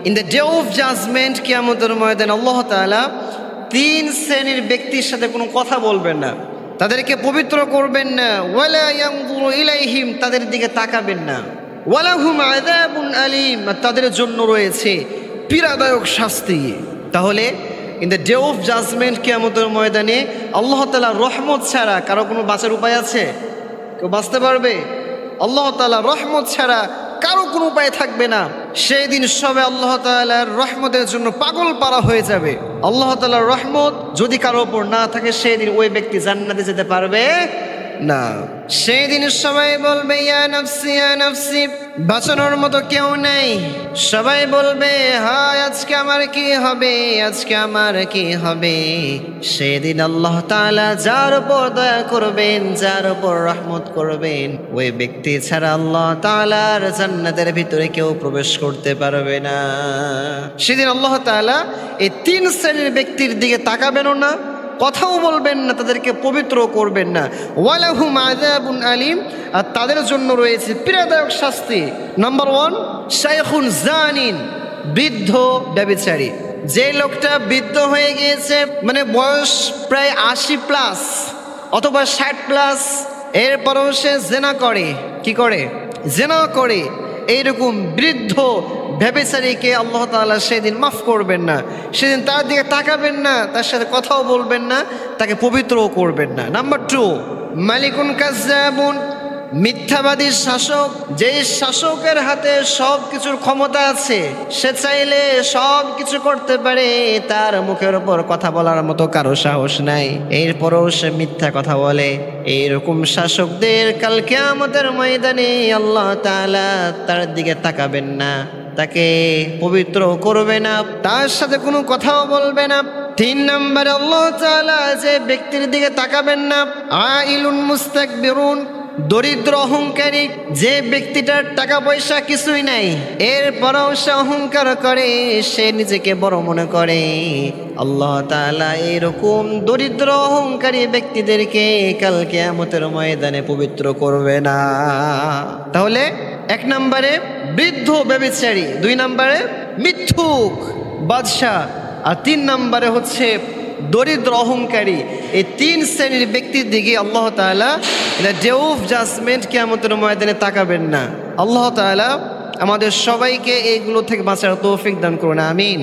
In the day of judgement, কিয়ামতের ময়দানে আল্লাহ তাআলা 3 শ্রেণীর ব্যক্তির সাথে কোনো কথা বলবেন না, তাদেরকে পবিত্র করবেন না। ওয়ালা ইয়ানজুরু ইলাইহিম, তাদের দিকে তাকাবেন না। ওয়ালাহুম আযাবুন আলীম, তাদের জন্য রয়েছে পীড়াদায়ক শাস্তি। তাহলে in the day of judgement, কিয়ামতের ময়দানে আল্লাহ তাআলার রহমত ছাড়া কারো কোনো বাঁচার উপায় আছে? কেউ বাঁচতে পারবে? আল্লাহ তাআলার রহমত ছাড়া কারো কোনো উপায় থাকবে না। সেই দিন সবে আল্লাহ তাআলার রহমতের জন্য পাগল পারা হয়ে যাবে। আল্লাহ তাআলার রহমত যদি কারো ওপর না থাকে, সেই দিন ওই ব্যক্তি জান্নাতে যেতে পারবে না। সেই দিন সবাই বলবে ইয়া নাফসি ইয়া নাফসি, বাঁচানোর মতো কেউ নেই। সবাই বলবে হায় আজকে আমার কি হবে, আজকে আমার কি হবে। সেদিন আল্লাহ তাআলা যার উপর দয়া করবেন, যার উপর রহমত করবেন, ওই ব্যক্তি ছাড়া আল্লাহ তাআলার জান্নাতের ভিতরে কেউ প্রবেশ করতে পারবে না। সেদিন আল্লাহ তাআলা এই 3 শ্রেণীর ব্যক্তির দিকে তাকাবেনও না, কথাও বলবেন না, তাদেরকে পবিত্র করবেন না। ওয়ালাহুম আযাবুন আলীম, আর তাদের জন্য রয়েছে পীড়াদায়ক শাস্তি। নাম্বার 1, শাইখুন জানিন, বৃদ্ধ ব্যভিচারী। যে লোকটা বৃদ্ধ হয়ে গিয়েছে, মানে বয়স প্রায় 80+ অথবা 60+, এরপরও সে জেনা করে, কি করে? জেনা করে। এইরকম বৃদ্ধ ব্যভিচারীকে আল্লাহ তাআলা সেদিন মাফ করবেন না। সেদিন তার দিকে তাকাবেন না, তার সাথে কথাও বলবেন না, তাকে পবিত্রও করবেন না। নাম্বার 2, মালিকুন কাজ্জাবুন, মিথ্যাবাদী শাসক। যে শাসকের হাতে সব কিছুর ক্ষমতা আছে, সে চাইলে সব কিছু করতে পারে, তার মুখের উপর কথা বলার মতো কারো সাহস নাই, এরপরও সে মিথ্যা কথা বলে। এইরকম শাসকদের কাল কিয়ামতের ময়দানে আল্লাহ তাআলা তার দিকে তাকাবেন না, তাকে পবিত্র করবে না, তার সাথে কোনো কথাও বলবে না। 3 নম্বরে আল্লাহ তাআলা যে ব্যক্তির দিকে তাকাবেন না, আইলুন মুস্তাকবিরুন, দরিদ্র অহংকারী। যে ব্যক্তিটার টাকা পয়সা কিছুই নাই, এরপরও সে অহংকার করে, সে নিজেকে বড় মনে করে, আল্লাহ তাআলা এরকম দরিদ্র অহংকারী ব্যক্তিদেরকে কাল কিয়ামতের ময়দানে পবিত্র করবে না। তাহলে 1 নম্বরে বৃদ্ধ ব্যভিচারী, 2 নম্বরে মিথ্যুক বাদশাহ, আর 3 নম্বরে হচ্ছে দরিদ্র অহংকারী। এই 3 শ্রেণীর ব্যক্তির দিকে আল্লাহ তাআলা ডে অফ জাজমেন্ট, কিয়ামতের ময়দানে তাকাবেন না। আল্লাহ তাআলা আমাদের সবাইকে এইগুলো থেকে বাঁচার তৌফিক দান করুন, আমিন।